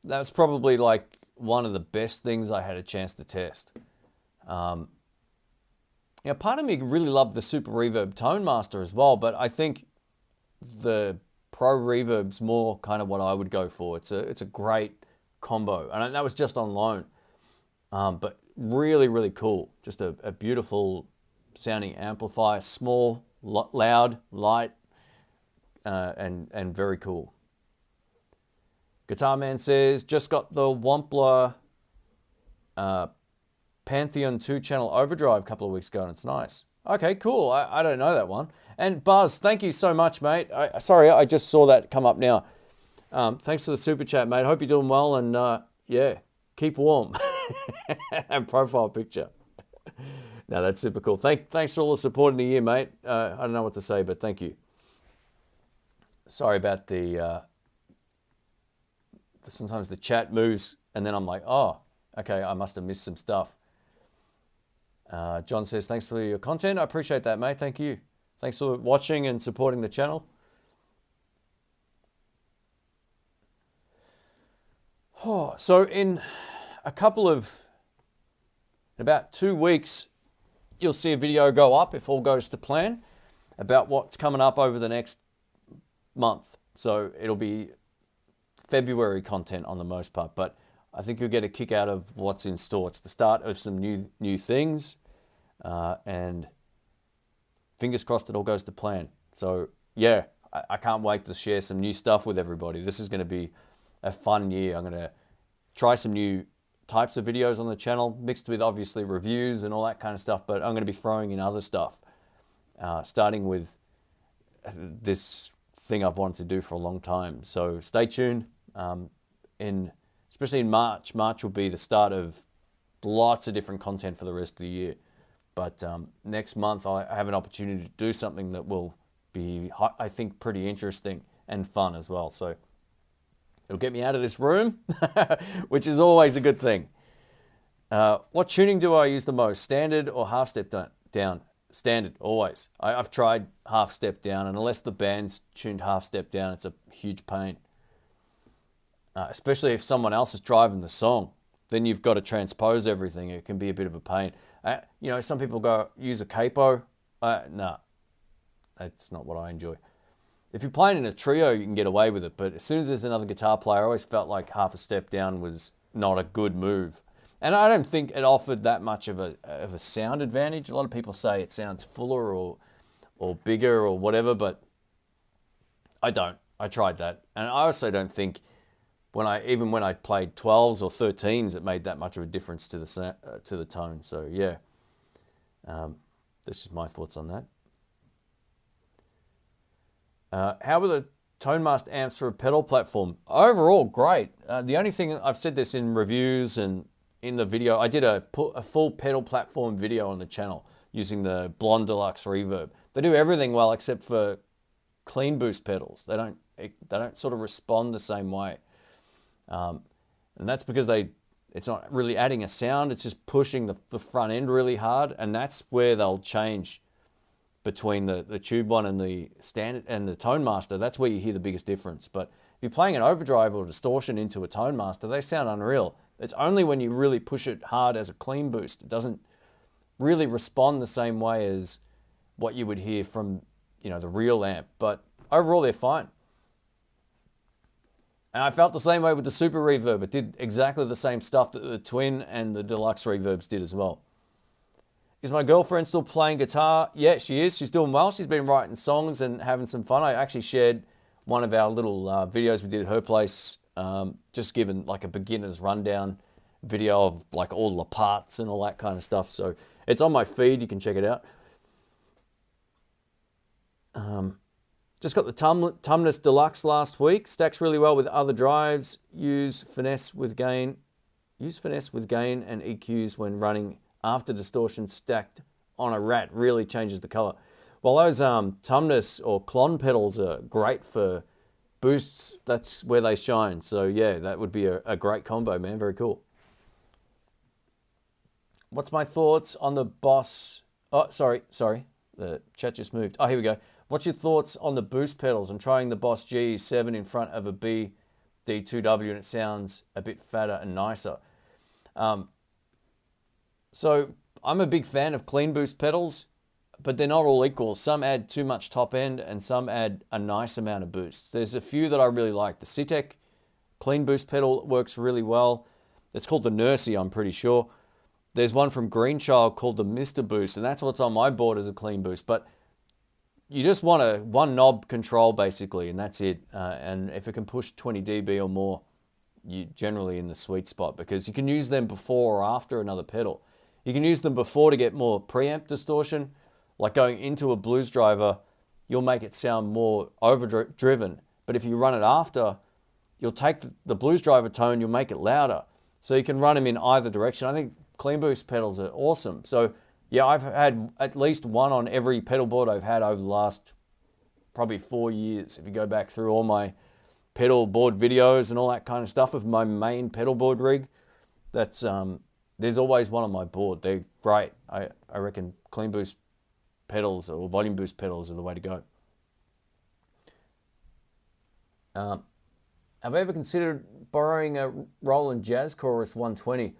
That's probably like one of the best things I had a chance to test. Part of me really loved the Super Reverb Tone Master as well, but I think the Pro Reverb's more kind of what I would go for. It's a great combo, and that was just on loan, but really, really cool. Just a beautiful sounding amplifier, small, loud, light, and very cool. Guitar Man says, just got the Wampler Pantheon 2-channel overdrive a couple of weeks ago, and it's nice. Okay, cool. I don't know that one. And Buzz, thank you so much, mate. Sorry, I just saw that come up now. Thanks for the super chat, mate. Hope you're doing well, and yeah, keep warm. And profile picture. No, that's super cool. Thanks for all the support in the year, mate. I don't know what to say, but thank you. Sorry about sometimes the chat moves, and then I'm like, oh, okay, I must have missed some stuff. John says, thanks for your content. I appreciate that, mate. Thank you. Thanks for watching and supporting the channel. Oh, so in about 2 weeks, you'll see a video go up, if all goes to plan, about what's coming up over the next month. So it'll be February content on the most part, but I think you'll get a kick out of what's in store. It's the start of some new things, and fingers crossed it all goes to plan. So yeah, I can't wait to share some new stuff with everybody. This is going to be a fun year. I'm going to try some new types of videos on the channel, mixed with obviously reviews and all that kind of stuff, but I'm going to be throwing in other stuff, starting with this thing I've wanted to do for a long time. So stay tuned. Especially in March. March will be the start of lots of different content for the rest of the year. But next month I have an opportunity to do something that will be, I think, pretty interesting and fun as well. So it'll get me out of this room, which is always a good thing. What tuning do I use the most? Standard or half step down? Standard, always. I've tried half step down, and unless the band's tuned half step down, it's a huge pain. Especially if someone else is driving the song, then you've got to transpose everything. It can be a bit of a pain. Some people go use a capo. Nah, that's not what I enjoy. If you're playing in a trio, you can get away with it. But as soon as there's another guitar player, I always felt like half a step down was not a good move. And I don't think it offered that much of a sound advantage. A lot of people say it sounds fuller or bigger or whatever, but I don't. I tried that. And I also don't think even when I played 12s or 13s, it made that much of a difference to the tone. So yeah, this is my thoughts on that. How were the Tone Master amps for a pedal platform. Overall, great. The only thing, I've said this in reviews and in the video, I did a full pedal platform video on the channel using the Blonde Deluxe Reverb. They do everything well except for clean boost pedals. They don't sort of respond the same way. And that's because it's not really adding a sound, it's just pushing the front end really hard, and that's where they'll change between the tube one and the standard and the Tone Master. That's where you hear the biggest difference. But if you're playing an overdrive or distortion into a Tone Master, they sound unreal. It's only when you really push it hard as a clean boost. It doesn't really respond the same way as what you would hear from, the real amp. But overall, they're fine. And I felt the same way with the Super Reverb. It did exactly the same stuff that the Twin and the Deluxe Reverbs did as well. Is my girlfriend still playing guitar? Yeah, she is. She's doing well. She's been writing songs and having some fun. I actually shared one of our little videos we did at her place, just given like a beginner's rundown video of like all the parts and all that kind of stuff. So it's on my feed. You can check it out. Just got the Tumnus Deluxe last week. Stacks really well with other drives. Use finesse with gain and EQs when running after distortion stacked on a rat. Really changes the color. Well, those Tumnus or Klon pedals are great for boosts. That's where they shine. So yeah, that would be a great combo, man. Very cool. What's my thoughts on the Boss? Oh, sorry. The chat just moved. Oh, here we go. What's your thoughts on the boost pedals? I'm trying the Boss G7 in front of a BD2W and it sounds a bit fatter and nicer. So I'm a big fan of clean boost pedals, but they're not all equal. Some add too much top end and some add a nice amount of boosts. There's a few that I really like. The Citek clean boost pedal works really well. It's called the Nursey, I'm pretty sure. There's one from Greenchild called the Mr. Boost, and that's what's on my board as a clean boost. But you just want a one knob control basically, and that's it. And if it can push 20 dB or more, you're generally in the sweet spot because you can use them before or after another pedal. You can use them before to get more preamp distortion, like going into a blues driver, you'll make it sound more overdriven. But if you run it after, you'll take the blues driver tone, you'll make it louder. So you can run them in either direction. I think clean boost pedals are awesome. So yeah, I've had at least one on every pedal board I've had over the last probably 4 years. If you go back through all my pedal board videos and all that kind of stuff of my main pedal board rig, that's there's always one on my board. They're great. I reckon clean boost pedals or volume boost pedals are the way to go. Have I ever considered borrowing a Roland Jazz Chorus 120?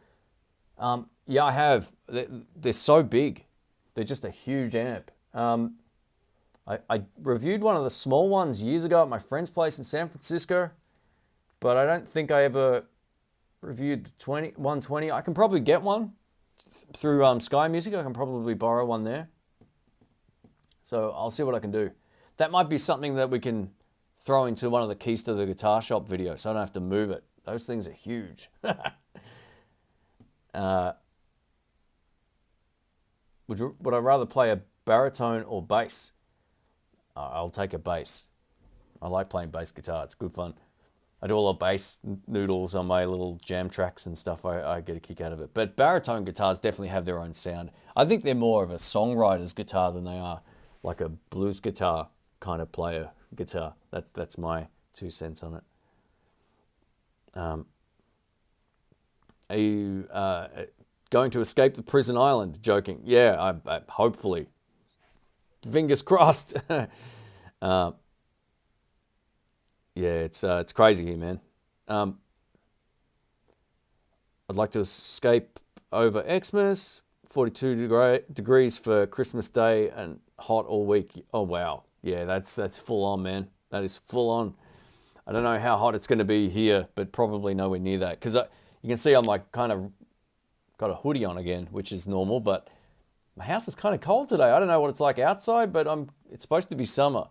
Yeah, I have. They're so big. They're just a huge amp. I reviewed one of the small ones years ago at my friend's place in San Francisco, but I don't think I ever reviewed 120. I can probably get one through Sky Music. I can probably borrow one there. So I'll see what I can do. That might be something that we can throw into one of the Keys to the Guitar Shop videos, so I don't have to move it. Those things are huge. Would I rather play a baritone or bass? I'll take a bass. I like playing bass guitar. It's good fun. I do a lot of bass noodles on my little jam tracks and stuff. I get a kick out of it. But baritone guitars definitely have their own sound. I think they're more of a songwriter's guitar than they are like a blues guitar kind of player guitar. That's my 2 cents on it. Are you going to escape the prison island? Joking. Yeah, I hopefully. Fingers crossed. Yeah, it's crazy here, man. I'd like to escape over Xmas. 42 degrees for Christmas Day and hot all week. Oh wow, yeah, that's full on, man. That is full on. I don't know how hot it's going to be here, but probably nowhere near that. Because you can see I'm like kind of got a hoodie on again, which is normal, but my house is kind of cold today. I don't know what it's like outside, but it's supposed to be summer.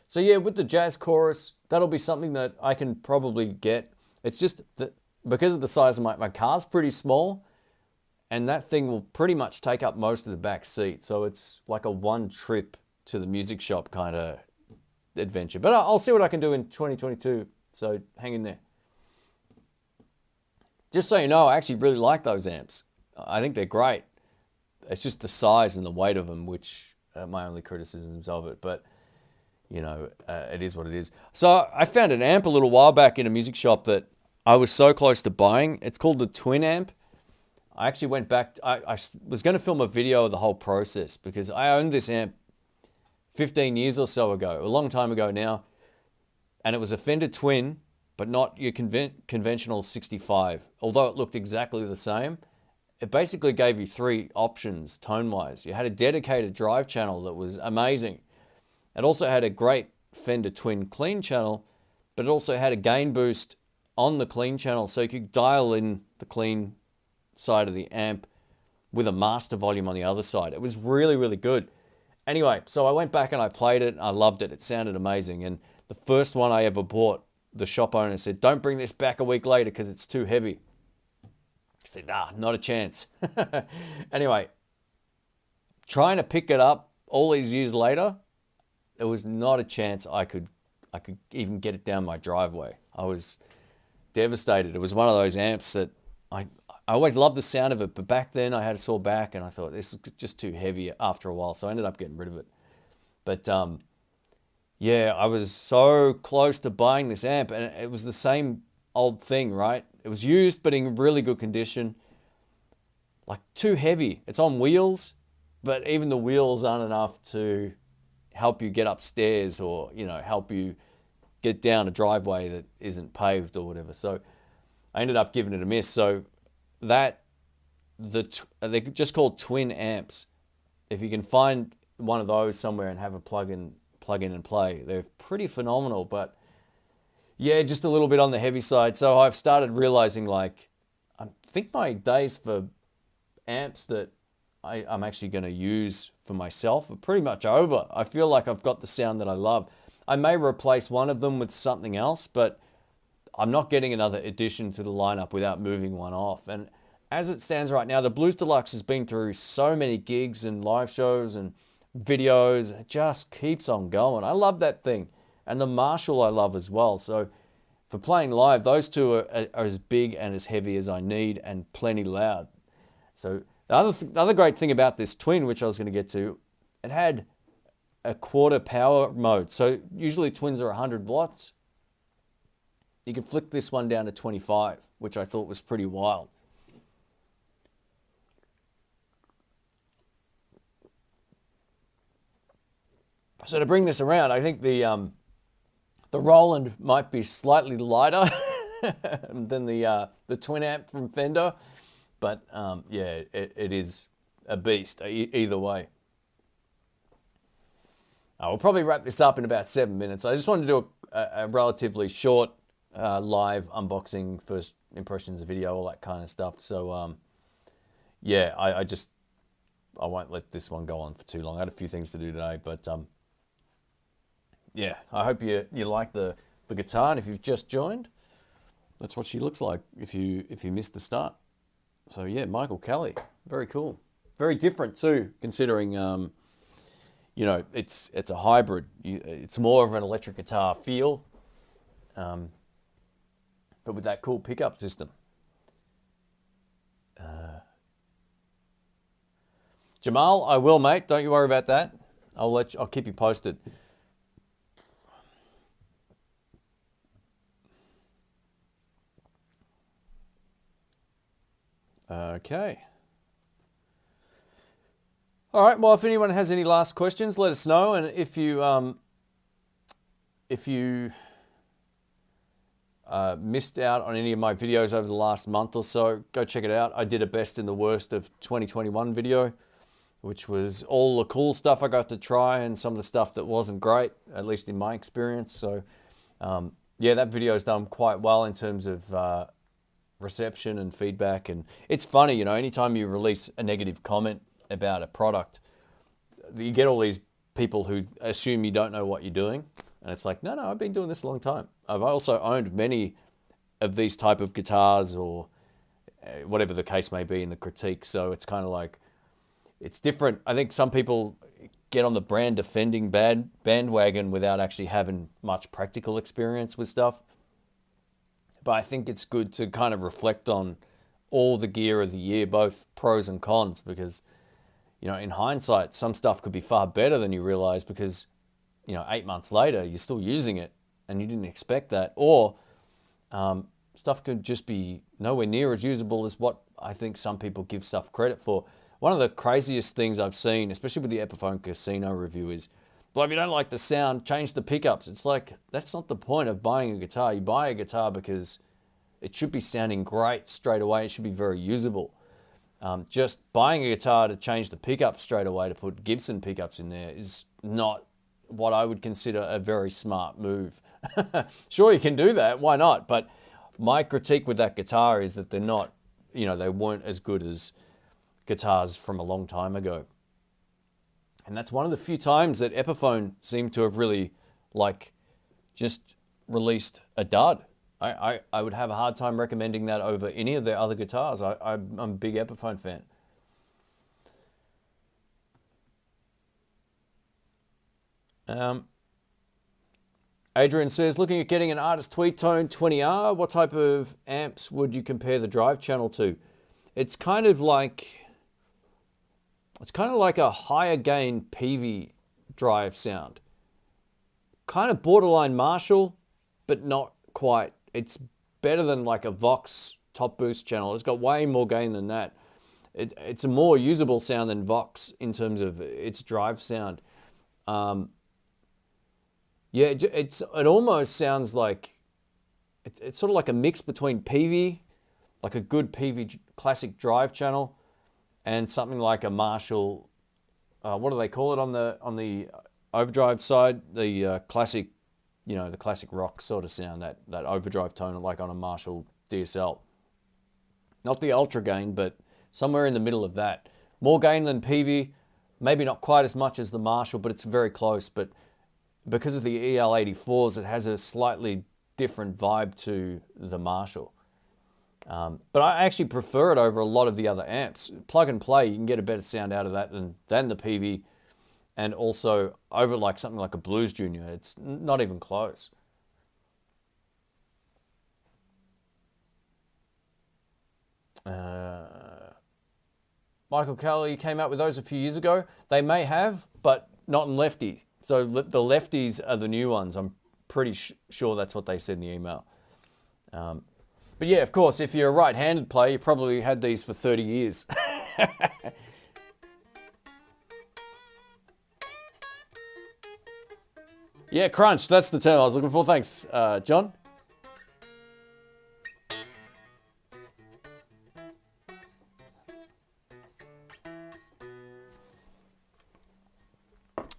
So yeah, with the Jazz Chorus, that'll be something that I can probably get. It's just that because of the size of my car's pretty small, and that thing will pretty much take up most of the back seat. So it's like a one trip to the music shop kind of adventure. But I'll see what I can do in 2022. So hang in there. Just so you know, I actually really like those amps. I think they're great. It's just the size and the weight of them, which are my only criticisms of it. But, you know, it is what it is. So I found an amp a little while back in a music shop that I was so close to buying. It's called the Twin Amp. I actually went back. I was going to film a video of the whole process because I owned this amp 15 years or so ago, a long time ago now. And it was a Fender Twin, but not your conventional 65. Although it looked exactly the same, it basically gave you three options tone-wise. You had a dedicated drive channel that was amazing. It also had a great Fender Twin clean channel, but it also had a gain boost on the clean channel, so you could dial in the clean side of the amp with a master volume on the other side. It was really, really good. Anyway, so I went back and I played it. I loved it. It sounded amazing. And the first one I ever bought, the shop owner said, "Don't bring this back a week later because it's too heavy." I said, "Nah, not a chance." Anyway, trying to pick it up all these years later, there was not a chance I could even get it down my driveway. I was devastated. It was one of those amps that I always loved the sound of it, but back then I had a sore back and I thought this is just too heavy after a while, so I ended up getting rid of it. But yeah, I was so close to buying this amp, and it was the same old thing, right? It was used, but in really good condition. Like, too heavy. It's on wheels, but even the wheels aren't enough to help you get upstairs or, you know, help you get down a driveway that isn't paved or whatever. So I ended up giving it a miss. So they're just called twin amps. If you can find one of those somewhere and have a plug in and play, they're pretty phenomenal. But yeah, just a little bit on the heavy side. So I've started realizing, like, I think my days for amps that I'm actually going to use for myself are pretty much over. I feel like I've got the sound that I love. I may replace one of them with something else, but I'm not getting another addition to the lineup without moving one off. And as it stands right now, the Blues Deluxe has been through so many gigs and live shows and videos, and it just keeps on going. I love that thing. And the Marshall I love as well. So for playing live, those two are as big and as heavy as I need and plenty loud. So the other great thing about this Twin, which I was going to get to, it had a quarter power mode. So usually Twins are 100 watts. You can flick this one down to 25, which I thought was pretty wild. So to bring this around, I think the Roland might be slightly lighter than the Twin amp from Fender, but yeah, it is a beast either way. We'll probably wrap this up in about 7 minutes. I just wanted to do a relatively short live unboxing, first impressions video, all that kind of stuff. So yeah, I won't let this one go on for too long. I had a few things to do today, but yeah, I hope you like the guitar, and if you've just joined, that's what she looks like if you missed the start. So yeah, Michael Kelly, very cool, very different too, considering you know, it's a hybrid. It's more of an electric guitar feel, but with that cool pickup system. Jamal, I will, mate. Don't you worry about that. I'll keep you posted. Okay. All right. Well, if anyone has any last questions, let us know. And if you missed out on any of my videos over the last month or so, go check it out. I did a best and the worst of 2021 video, which was all the cool stuff I got to try and some of the stuff that wasn't great, at least in my experience. So yeah, that video's done quite well in terms of reception and feedback. And it's funny, you know, anytime you release a negative comment about a product, you get all these people who assume you don't know what you're doing. And it's like, no, I've been doing this a long time. I've also owned many of these type of guitars, or whatever the case may be in the critique. So it's kind of like, it's different. I think some people get on the brand defending bandwagon without actually having much practical experience with stuff. But I think it's good to kind of reflect on all the gear of the year, both pros and cons, because, you know, in hindsight, some stuff could be far better than you realize, because, you know, 8 months later, you're still using it and you didn't expect that. Or stuff could just be nowhere near as usable as what I think some people give stuff credit for. One of the craziest things I've seen, especially with the Epiphone Casino review, is, well, if you don't like the sound, change the pickups. It's like, that's not the point of buying a guitar. You buy a guitar because it should be sounding great straight away. It should be very usable. Just buying a guitar to change the pickups straight away, to put Gibson pickups in there, is not what I would consider a very smart move. Sure, you can do that. Why not? But my critique with that guitar is that they're not, you know, they weren't as good as guitars from a long time ago. And that's one of the few times that Epiphone seemed to have really, like, just released a dud. I would have a hard time recommending that over any of their other guitars. I'm a big Epiphone fan. Adrian says, looking at getting an Artist Tweetone 20R, what type of amps would you compare the drive channel to? It's kind of like a higher gain Peavey drive sound. Kind of borderline Marshall, but not quite. It's better than like a Vox top boost channel. It's got way more gain than that. It's a more usable sound than Vox in terms of its drive sound. Yeah, it almost sounds like, it's sort of like a mix between Peavey, like a good Peavey classic drive channel, and something like a Marshall, what do they call it on the overdrive side? The classic, you know, the classic rock sort of sound, that overdrive tone, like on a Marshall DSL. Not the ultra gain, but somewhere in the middle of that. More gain than Peavey, maybe not quite as much as the Marshall, but it's very close. But because of the EL84s, it has a slightly different vibe to the Marshall. But I actually prefer it over a lot of the other amps. Plug and play, you can get a better sound out of that than the Peavey, and also over like something like a Blues Junior. It's not even close. Michael Kelly came out with those a few years ago. They may have, but not in lefties. So the lefties are the new ones. I'm pretty sure that's what they said in the email. But yeah, of course, if you're a right-handed player, you probably had these for 30 years. Yeah, crunch, that's the term I was looking for. Thanks, John.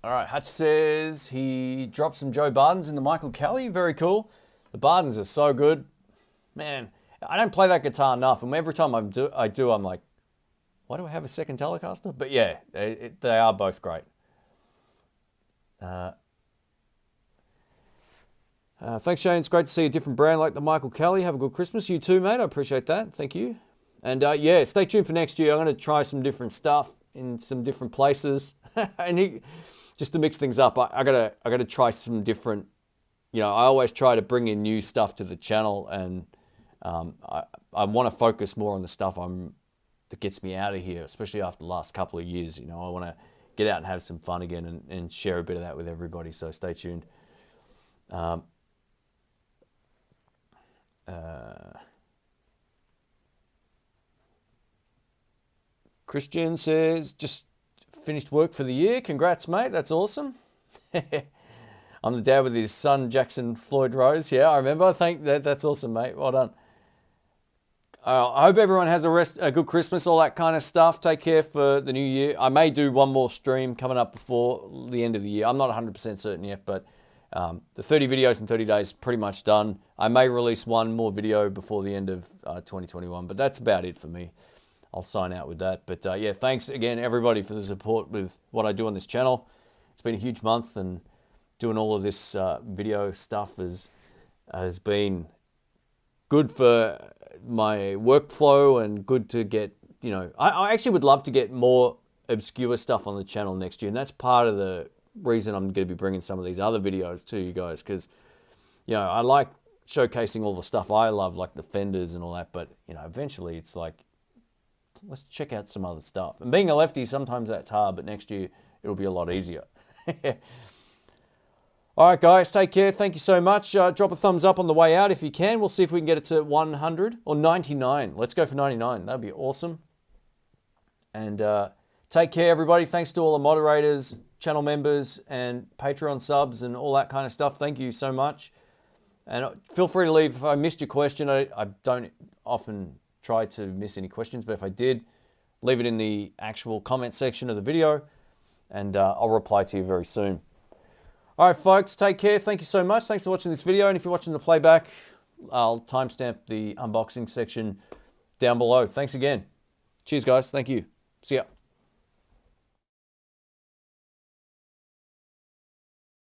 All right, Hutch says he dropped some Joe Bardens in the Michael Kelly. Very cool. The Bardens are so good. Man, I don't play that guitar enough, and every time I do, I'm like, why do I have a second Telecaster? But yeah, they are both great. Thanks, Shane. It's great to see a different brand like the Michael Kelly. Have a good Christmas. You too, mate. I appreciate that. Thank you. And yeah, stay tuned for next year. I'm going to try some different stuff in some different places, and just to mix things up. I gotta try some different. You know, I always try to bring in new stuff to the channel, and I want to focus more on the stuff that gets me out of here, especially after the last couple of years. You know, I want to get out and have some fun again, and share a bit of that with everybody. So stay tuned. Christian says, just finished work for the year. Congrats, mate. That's awesome. I'm the dad with his son, Jackson Floyd Rose. Yeah, I remember. That's awesome, mate. Well done. I hope everyone has a good Christmas, all that kind of stuff. Take care for the new year. I may do one more stream coming up before the end of the year. I'm not 100% certain yet, but the 30 videos in 30 days pretty much done. I may release one more video before the end of 2021, but that's about it for me. I'll sign out with that. But yeah, thanks again, everybody, for the support with what I do on this channel. It's been a huge month, and doing all of this video stuff has been good for my workflow and good to get, you know, I actually would love to get more obscure stuff on the channel next year. And that's part of the reason I'm going to be bringing some of these other videos to you guys, because, you know, I like showcasing all the stuff I love, like the Fenders and all that. But, you know, eventually it's like, let's check out some other stuff. And being a lefty, sometimes that's hard, but next year it'll be a lot easier. All right, guys, take care. Thank you so much. Drop a thumbs up on the way out if you can. We'll see if we can get it to 100 or 99. Let's go for 99. That'd be awesome. And take care, everybody. Thanks to all the moderators, channel members, and Patreon subs and all that kind of stuff. Thank you so much. And feel free to leave if I missed your question. I don't often try to miss any questions, but if I did, leave it in the actual comment section of the video, and I'll reply to you very soon. All right, folks, take care. Thank you so much. Thanks for watching this video. And if you're watching the playback, I'll timestamp the unboxing section down below. Thanks again. Cheers, guys. Thank you. See ya.